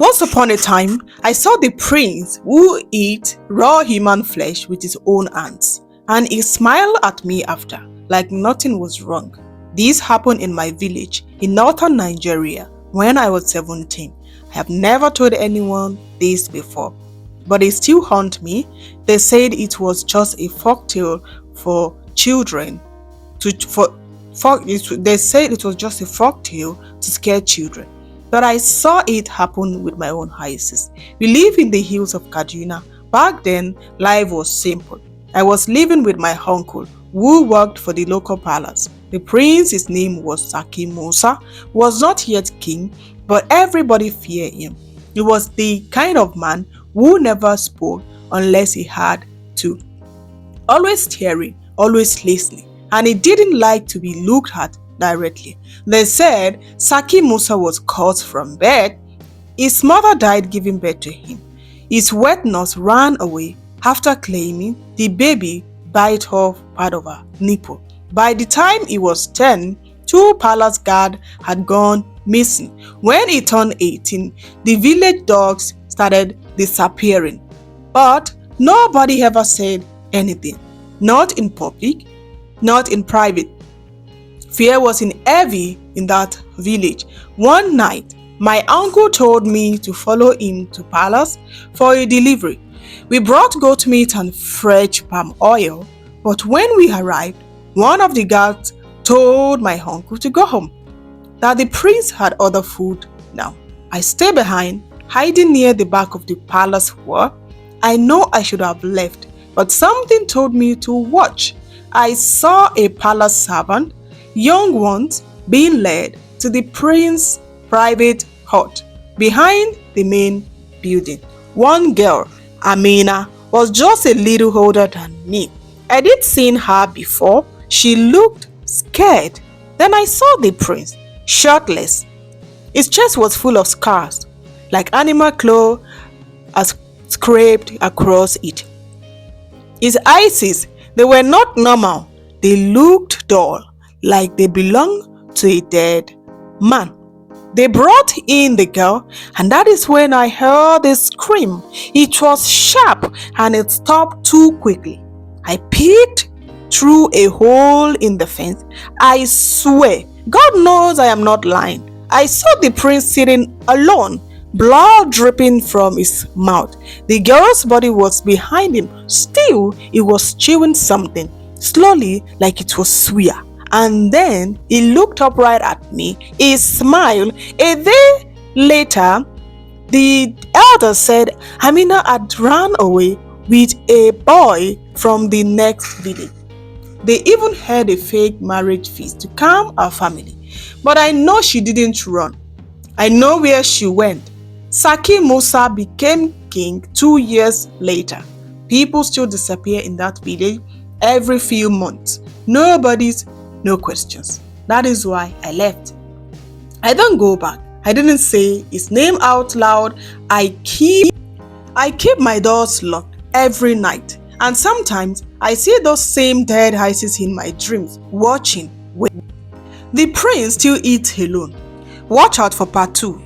Once upon a time, I saw the prince who ate raw human flesh with his own hands, and he smiled at me after, like nothing was wrong. This happened in my village in northern Nigeria when I was 17. I have never told anyone this before, but they still haunt me. They said it was just a folktale for children. They said it was just a folktale to scare children. But I saw it happen with my own eyes. We live in the hills of Kaduna. Back then, life was simple. I was living with my uncle who worked for the local palace. The prince, his name was Saki Musa, was not yet king, but everybody feared him. He was the kind of man who never spoke unless he had to. Always staring, always listening, and he didn't like to be looked at directly. They said Saki Musa was cut from birth. His mother died giving birth to him. His wet nurse ran away after claiming the baby bite off part of her nipple. By the time he was 10, 2 palace guards had gone missing. When he turned 18, the village dogs started disappearing. But nobody ever said anything. Not in public, not in private. Fear was in heavy in that village. One night, my uncle told me to follow him to palace for a delivery. We brought goat meat and fresh palm oil, but when we arrived, one of the guards told my uncle to go home, that the prince had other food now. I stayed behind, hiding near the back of the palace wall. I know I should have left, but something told me to watch. I saw a palace servant, young ones, being led to the prince's private hut behind the main building. One girl, Amina, was just a little older than me. I did seen her before. She looked scared. Then I saw the prince, shirtless. His chest was full of scars, like animal claw as scraped across it. His eyes, they were not normal. They looked dull, like they belonged to a dead man. They brought in the girl, and that is when I heard a scream. It was sharp and it stopped too quickly. I peeked through a hole in the fence. I swear, God knows I am not lying. I saw the prince sitting alone, blood dripping from his mouth. The girl's body was behind him. Still, he was chewing something, slowly, like it was suya. And then he looked up right at me. He smiled. A day later, the elder said Amina had run away with a boy from the next village. They even had a fake marriage feast to calm our family. But I know she didn't run. I know where she went. Saki Musa became king 2 years later. People still disappear in that village every few months. No questions. That is why I left. I don't go back. I didn't say his name out loud. I keep my doors locked every night. And sometimes I see those same dead eyes in my dreams, watching. The prince still eats alone. Watch out for part 2.